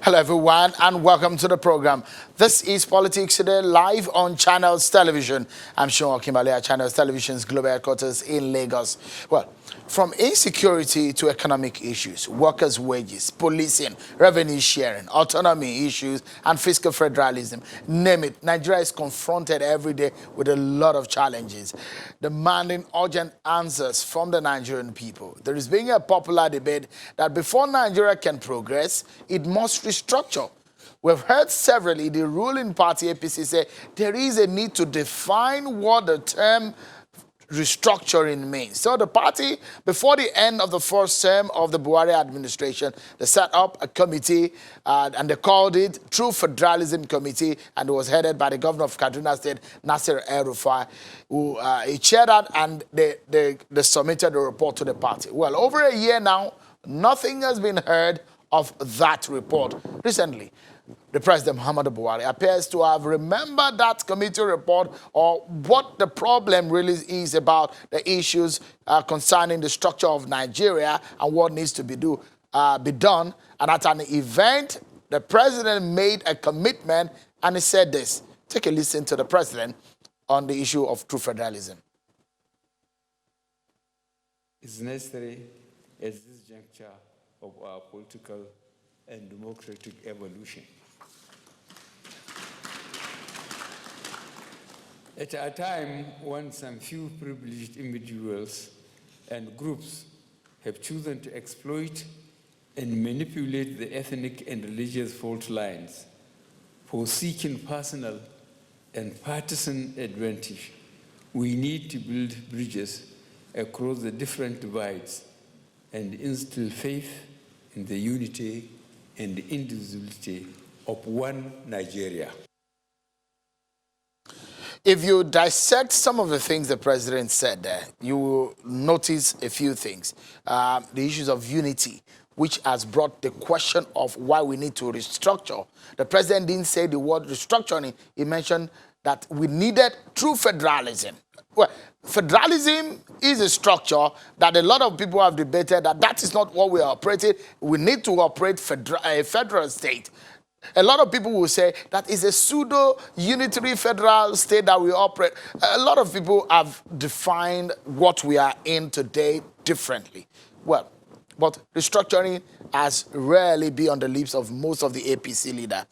Hello everyone and welcome to the program. This is Politics Today live on Channels Television. I'm Sean Kimberley at Channels Television's global headquarters in Lagos. Well, from insecurity to economic issues, workers' wages, policing, revenue sharing, autonomy issues, and fiscal federalism, name it, Nigeria is confronted every day with a lot of challenges, demanding urgent answers from the Nigerian people. There is being a popular debate that before Nigeria can progress, it must restructure. We've heard severally the ruling party APC say there is a need to define what the term restructuring means. So the party, before the end of the first term of the Buhari administration, they set up a committee and they called it True Federalism Committee, and it was headed by the governor of Kaduna State, Nasir El-Rufai, who he chaired that, and they submitted a report to the party. Well, over a year now, nothing has been heard of that report. Recently, the President Muhammadu Buhari appears to have remembered that committee report or what the problem really is about the issues concerning the structure of Nigeria and what needs to be done. And at an event, the president made a commitment and he said this. Take a listen to the president on the issue of true federalism. It's necessary at this juncture of our political and democratic evolution. At a time when some few privileged individuals and groups have chosen to exploit and manipulate the ethnic and religious fault lines for seeking personal and partisan advantage, we need to build bridges across the different divides and instill faith in the unity and the indivisibility of one Nigeria. If you dissect some of the things the president said there, you will notice a few things. The issues of unity, which has brought the question of why we need to restructure. The president didn't say the word restructuring. He mentioned that we needed true federalism. Well, federalism is a structure that a lot of people have debated that is not what we are operating. We need to operate a federal state. A lot of people will say that is a pseudo-unitary federal state that we operate. A lot of people have defined what we are in today differently. Well, but restructuring has rarely been on the lips of most of the APC leaders.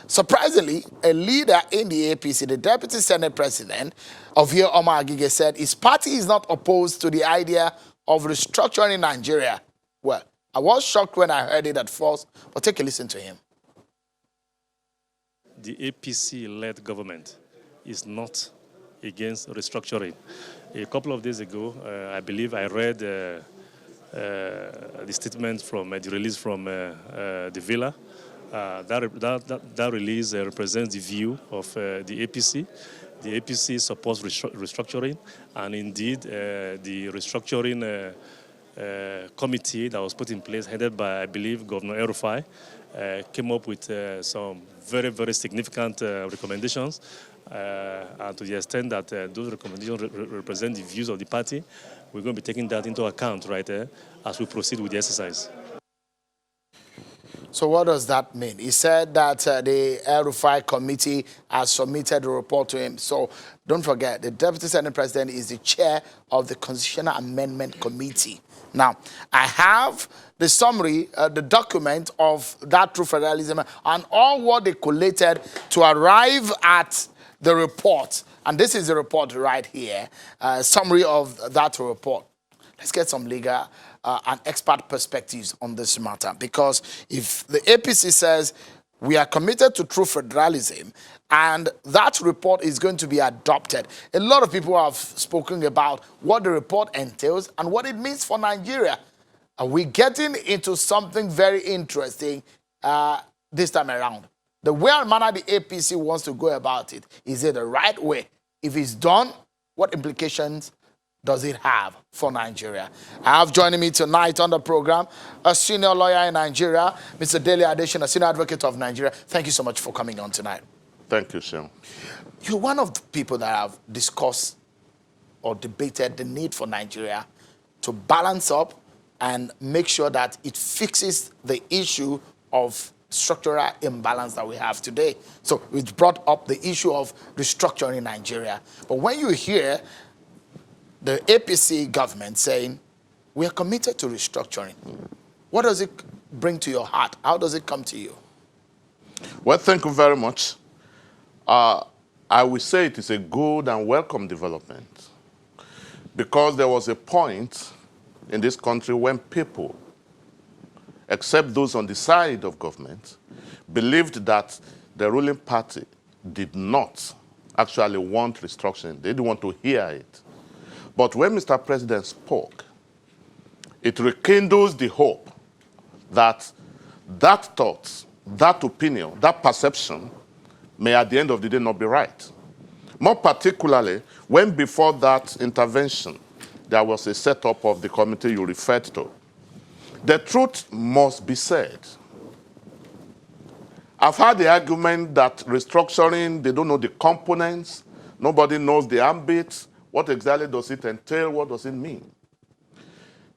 Surprisingly, a leader in the APC, the Deputy Senate President, Ovie Omar Agige, said his party is not opposed to the idea of restructuring in Nigeria. Well, I was shocked when I heard it at first, but take a listen to him. The APC-led government is not against restructuring. A couple of days ago, I believe I read the statement from the release from the Villa. That release represents the view of the APC. The APC supports restructuring, and indeed the restructuring committee that was put in place, headed by, I believe, Governor El-Rufai, came up with some very, very significant recommendations. And to the extent that those recommendations represent the views of the party, we're going to be taking that into account right there as we proceed with the exercise. So what does that mean? He said that the El-Rufai committee has submitted a report to him. So don't forget, the Deputy Senate President is the chair of the Constitutional Amendment Committee. Now, I have the summary, the document of that true federalism and all what they collated to arrive at the report. And this is the report right here, summary of that report. Let's get some legal and expert perspectives on this matter. Because if the APC says we are committed to true federalism and that report is going to be adopted, a lot of people have spoken about what the report entails and what it means for Nigeria. Are we getting into something very interesting this time around? The way and manner the APC wants to go about it, is it the right way? If it's done, what implications does it have for Nigeria? I have joining me tonight on the program a senior lawyer in Nigeria, Mr. Dele Adesina, senior advocate of Nigeria. Thank you so much for coming on tonight. Thank you, Sam. You're one of the people that have discussed or debated the need for Nigeria to balance up and make sure that it fixes the issue of structural imbalance that we have today. So it brought up the issue of restructuring in Nigeria. But when you hear the APC government saying, we are committed to restructuring, what does it bring to your heart? How does it come to you? Well, thank you very much. I will say it is a good and welcome development, because there was a point in this country when people, except those on the side of government, believed that the ruling party did not actually want restructuring. They didn't want to hear it. But when Mr. President spoke, it rekindles the hope that that thought, that opinion, that perception may at the end of the day not be right. More particularly, when before that intervention, there was a setup of the committee you referred to. The truth must be said. I've heard the argument that restructuring, they don't know the components, nobody knows the ambit. What exactly does it entail? What does it mean?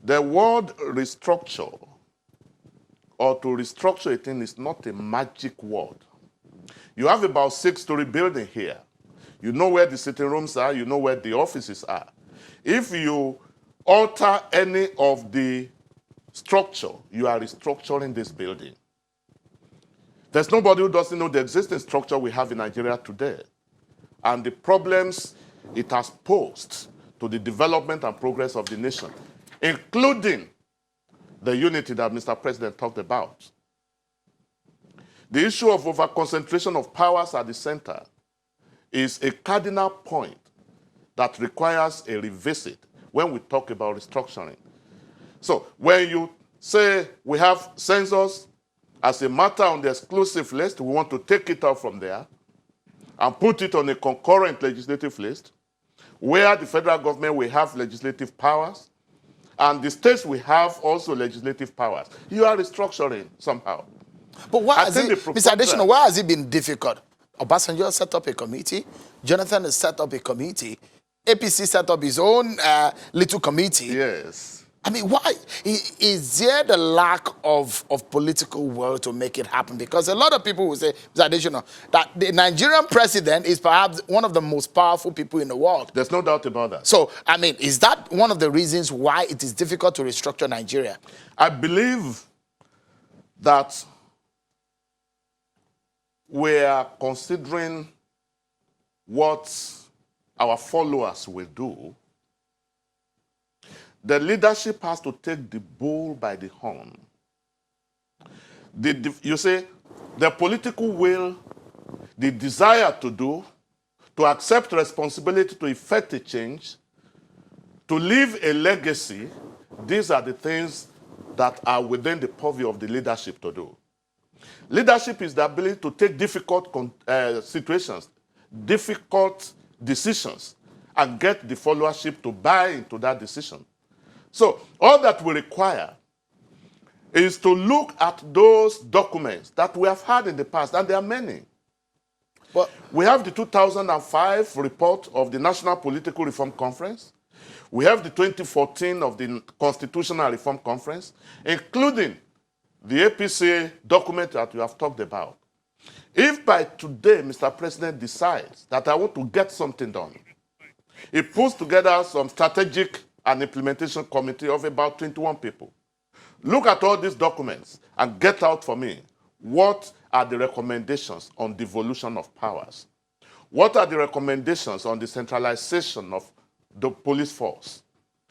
The word restructure, or to restructure a thing, is not a magic word. You have about 6-story building here. You know where the sitting rooms are, you know where the offices are. If you alter any of the structure, you are restructuring this building. There's nobody who doesn't know the existing structure we have in Nigeria today and the problems it has posed to the development and progress of the nation, including the unity that Mr. President talked about. The issue of over-concentration of powers at the center is a cardinal point that requires a revisit when we talk about restructuring. So when you say we have census as a matter on the exclusive list, we want to take it out from there and put it on a concurrent legislative list where the federal government will have legislative powers and the states will have also legislative powers. You are restructuring somehow. But why has it, Mr. Adesina, why has it been difficult? Obasanjo set up a committee, Jonathan has set up a committee, APC set up his own little committee. Yes. I mean, why? Is there the lack of political will to make it happen? Because a lot of people will say, Mr. Adesina, that the Nigerian president is perhaps one of the most powerful people in the world. There's no doubt about that. So, I mean, is that one of the reasons why it is difficult to restructure Nigeria? I believe that we are considering what our followers will do. The leadership has to take the bull by the horn. You say, the political will, the desire to do, to accept responsibility to effect a change, to leave a legacy, these are the things that are within the purview of the leadership to do. Leadership is the ability to take difficult situations, difficult decisions, and get the followership to buy into that decision. So all that we require is to look at those documents that we have had in the past, and there are many. Well, we have the 2005 report of the National Political Reform Conference. We have the 2014 of the Constitutional Reform Conference, including the APCA document that you have talked about. If by today Mr. President decides that I want to get something done, he puts together some strategic and implementation committee of about 21 people. Look at all these documents and get out for me what are the recommendations on devolution of powers. What are the recommendations on the centralization of the police force?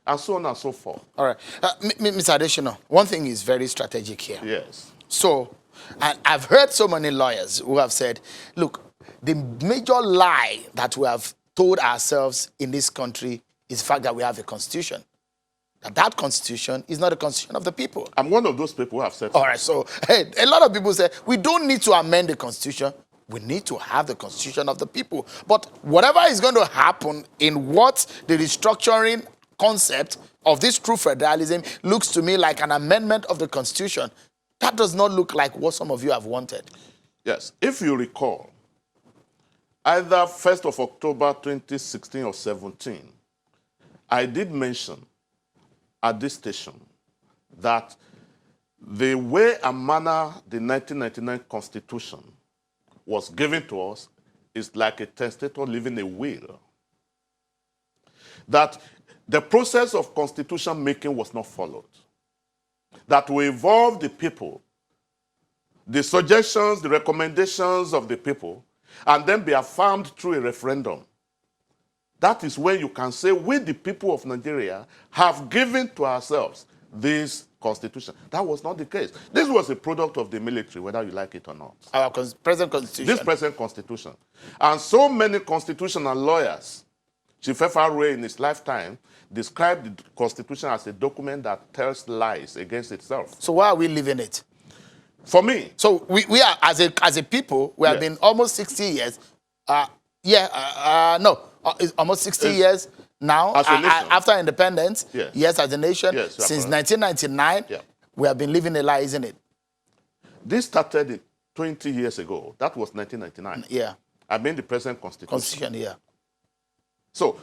And so on and so forth. All right. Mr. Adesina, one thing is very strategic here. Yes. So, and I've heard so many lawyers who have said, look, the major lie that we have told ourselves in this country is the fact that we have a constitution. That constitution is not a constitution of the people. I'm one of those people who have said All right, so hey, a lot of people say, we don't need to amend the constitution. We need to have the constitution of the people. But whatever is going to happen in what the restructuring concept of this true federalism looks to me like an amendment of the constitution. That does not look like what some of you have wanted. Yes, if you recall, either 1st of October 2016 or 17, I did mention at this station that The way and manner the 1999 Constitution was given to us is like a testator leaving a will. That the process of constitution making was not followed. That we involve the people, the suggestions, the recommendations of the people, and then be affirmed through a referendum. That is when you can say, we, the people of Nigeria, have given to ourselves this constitution. That was not the case. This was a product of the military, whether you like it or not. Our present constitution. This present constitution. And so many constitutional lawyers, Chief FRA in his lifetime, described the constitution as a document that tells lies against itself. So why are we leaving it? For me. So we are, as a people, we have been almost 60 years. It's almost 60 years now. As a nation. After independence, yes, as a nation. Yes, since 1999, we have been living a lie, isn't it? This started 20 years ago. That was 1999. Yeah. I mean the present constitution. Constitution, yeah. So,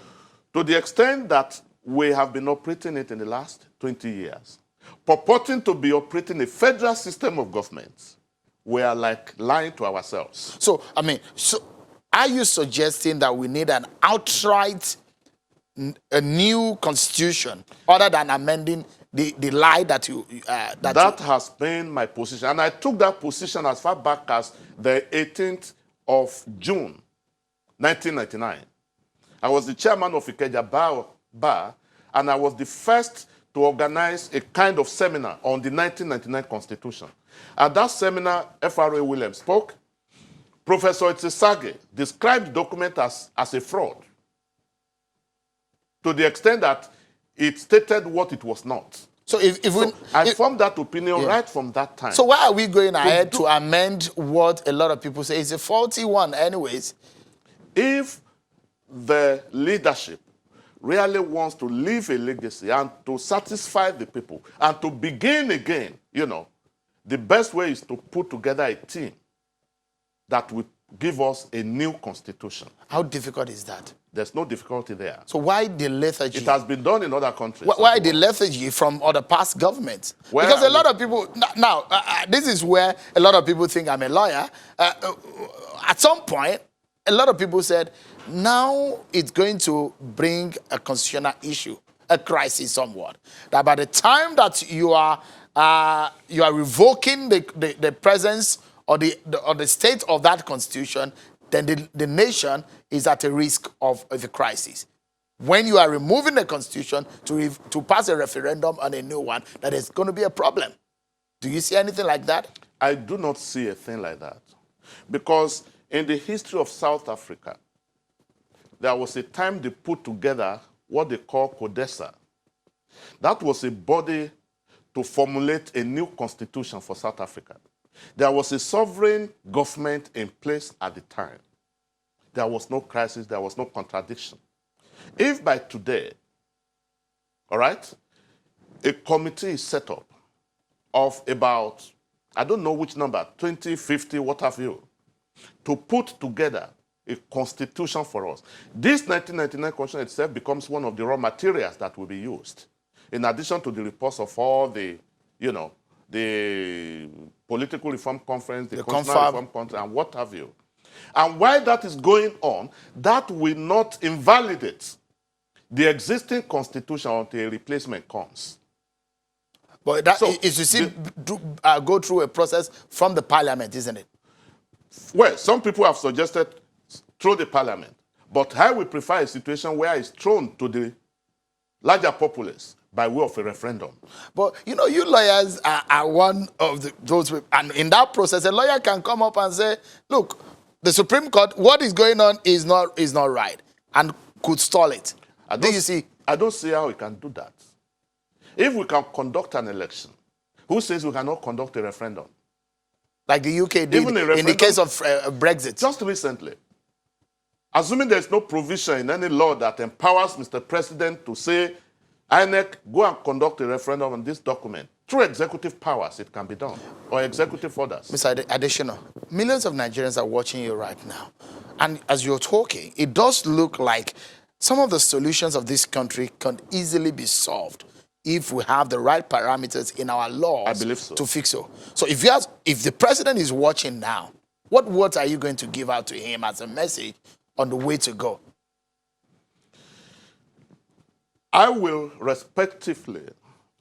to the extent that we have been operating it in the last 20 years, purporting to be operating a federal system of government, we are like lying to ourselves. So, are you suggesting that we need an outright, a new constitution, other than amending the lie that you... that has been my position. And I took that position as far back as the 18th of June, 1999. I was the chairman of Ikeja Bar, and I was the first to organize a kind of seminar on the 1999 Constitution. At that seminar, FRA Williams spoke. Professor Itisage described the document as a fraud, to the extent that it stated what it was not. So I formed that opinion right from that time. So why are we going ahead to amend what a lot of people say is a faulty one anyways? If the leadership really wants to leave a legacy and to satisfy the people and to begin again, the best way is to put together a team that will give us a new constitution. How difficult is that? There's no difficulty there. So why the lethargy? It has been done in other countries. Why the lethargy from other past governments? Because a lot of people, now, this is where a lot of people think I'm a lawyer. At some point, a lot of people said, now it's going to bring a constitutional issue, a crisis somewhat. That by the time that you are revoking the presence or the state of that constitution, then the nation is at a risk of the crisis. When you are removing the constitution to pass a referendum on a new one, that is going to be a problem. Do you see anything like that? I do not see a thing like that. Because in the history of South Africa, there was a time they put together what they call CODESA. That was a body to formulate a new constitution for South Africa. There was a sovereign government in place at the time. There was no crisis, there was no contradiction. If by today, all right, a committee is set up of about, I don't know which number, 20, 50, what have you, to put together a constitution for us. This 1999 constitution itself becomes one of the raw materials that will be used. In addition to the reports of all the, the political reform conference, the constitutional reform conference, and what have you. And while that is going on, that will not invalidate the existing constitution until a replacement comes. But that is to go through a process from the parliament, isn't it? Well, some people have suggested through the parliament. But I would prefer a situation where it's thrown to the larger populace by way of a referendum. But, you lawyers are one of those, and in that process, a lawyer can come up and say, look, the Supreme Court, what is going on is not right, and could stall it. Do you see? I don't see how we can do that. If we can conduct an election, who says we cannot conduct a referendum? Like the UK did in the case of Brexit. Just recently. Assuming there's no provision in any law that empowers Mr. President to say, INEC, go and conduct a referendum on this document. Through executive powers, it can be done, or executive orders. Mr. Adesina, millions of Nigerians are watching you right now. And as you're talking, it does look like some of the solutions of this country can easily be solved if we have the right parameters in our laws I believe so. to fix it. So if the president is watching now, what words are you going to give out to him as a message on the way to go? I will respectively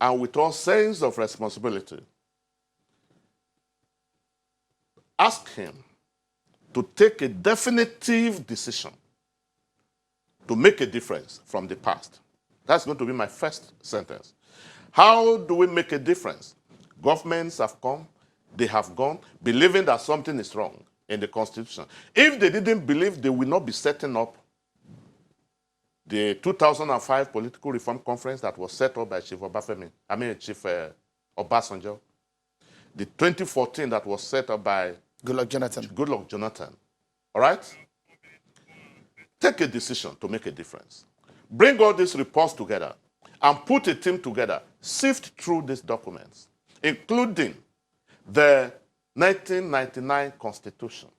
and with all sense of responsibility ask him to take a definitive decision to make a difference from the past. That's going to be my first sentence. How do we make a difference? Governments have come, they have gone, believing that something is wrong in the Constitution. If they didn't believe, they will not be setting up the 2005 Political Reform Conference that was set up by Chief Obasanjo. The 2014 that was set up by Goodluck Jonathan. All right? Take a decision to make a difference. Bring all these reports together and put a team together. Sift through these documents, including the 1999 Constitution.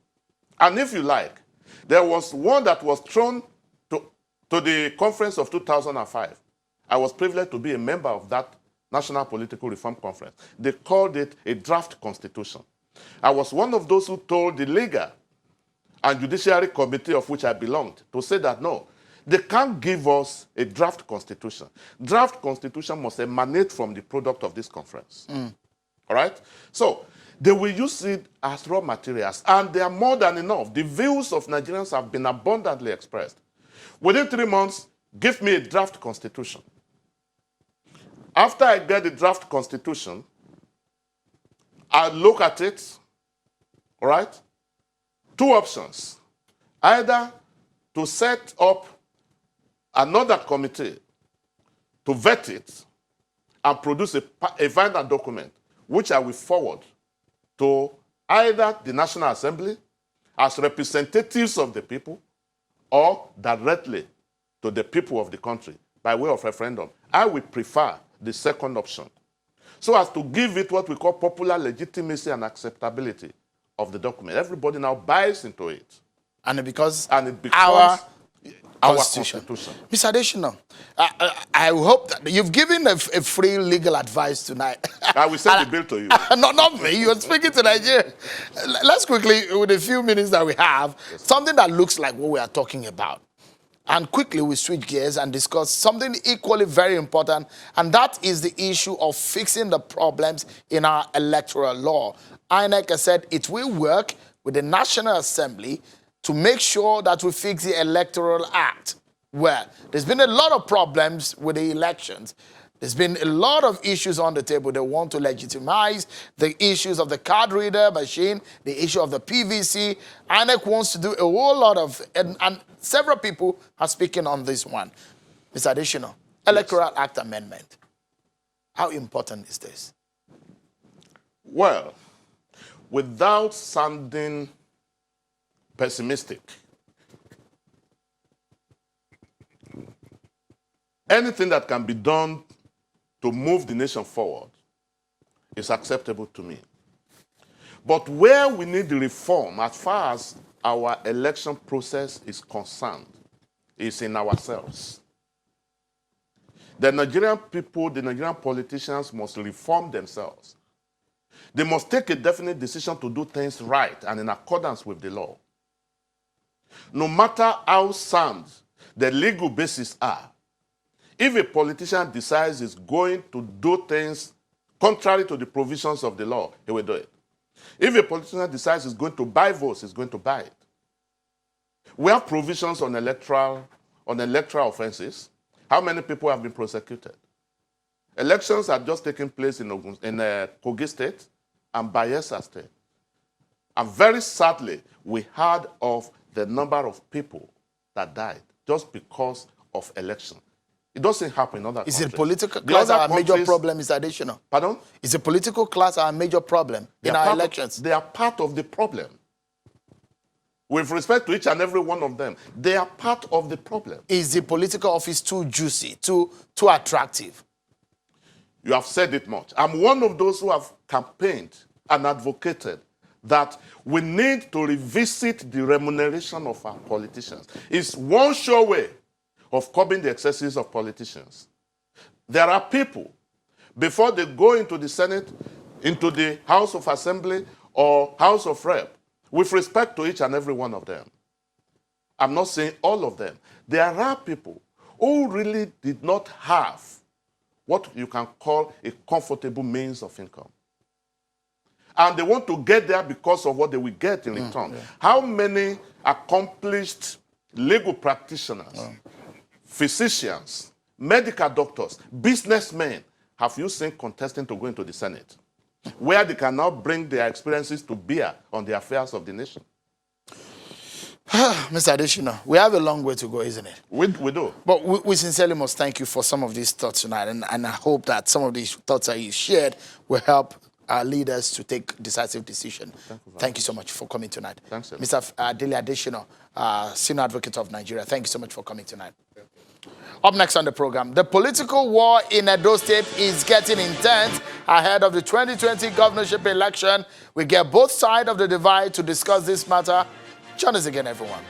And if you like, there was one that was thrown to the conference of 2005. I was privileged to be a member of that National Political Reform Conference. They called it a draft constitution. I was one of those who told the Legal and Judiciary Committee of which I belonged to say that no, they can't give us a draft constitution. Draft constitution must emanate from the product of this conference. All right? So they will use it as raw materials, and they are more than enough. The views of Nigerians have been abundantly expressed. Within 3 months, give me a draft constitution. After I get the draft constitution, I look at it, all right? 2 options. Either to set up another committee to vet it and produce a final document, which I will forward to either the National Assembly as representatives of the people or directly to the people of the country by way of referendum. I will prefer the second option, so as to give it what we call popular legitimacy and acceptability of the document. Everybody now buys into it. And it becomes our Constitution. Mr. Adesina, I hope that you've given a free legal advice tonight. I will send the bill to you. Not me. You're speaking to Nigeria. Let's quickly, with a few minutes that we have, something that looks like what we are talking about. And quickly we switch gears and discuss something equally very important, and that is the issue of fixing the problems in our electoral law. INEC has said it will work with the National Assembly to make sure that we fix the Electoral Act. Well, there's been a lot of problems with the elections. There's been a lot of issues on the table. They want to legitimize the issues of the card reader machine, the issue of the PVC. INEC wants to do a whole lot of, and several people are speaking on this one. Mr. Adesina, Electoral Act amendment. How important is this? Well, without sounding pessimistic, anything that can be done to move the nation forward is acceptable to me. But where we need the reform, as far as our election process is concerned, is in ourselves. The Nigerian people, the Nigerian politicians must reform themselves. They must take a definite decision to do things right and in accordance with the law. No matter how sound the legal basis are, if a politician decides he's going to do things contrary to the provisions of the law, he will do it. If a politician decides he's going to buy votes, he's going to buy it. We have provisions on electoral offenses. How many people have been prosecuted? Elections are just taking place in Kogi State and Bayelsa State. And very sadly, we heard of the number of people that died just because of election. It doesn't happen in other countries. Is it political class our major problem, Mr. Adesina? Pardon? Is the political class our major problem in our elections? They are part of the problem. With respect to each and every one of them, they are part of the problem. Is the political office too juicy, too attractive? You have said it much. I'm one of those who have campaigned and advocated that we need to revisit the remuneration of our politicians. It's one sure way of curbing the excesses of politicians. There are people, before they go into the Senate, into the House of Assembly or House of Rep, with respect to each and every one of them. I'm not saying all of them. There are people who really did not have what you can call a comfortable means of income. And they want to get there because of what they will get in return. Yeah. How many accomplished legal practitioners, physicians, medical doctors, businessmen have you seen contesting to go into the Senate, where they can now bring their experiences to bear on the affairs of the nation? Mr. Adesina, we have a long way to go, isn't it? We do. But we sincerely must thank you for some of these thoughts tonight, and I hope that some of these thoughts that you shared will help our leaders to take decisive decisions. Thank you so much for coming tonight. Thanks, Mr. Dele Adesina, Senior Advocate of Nigeria, thank you so much for coming tonight. Up next on the program, the political war in Edo State is getting intense ahead of the 2020 governorship election. We get both sides of the divide to discuss this matter. Join us again, everyone.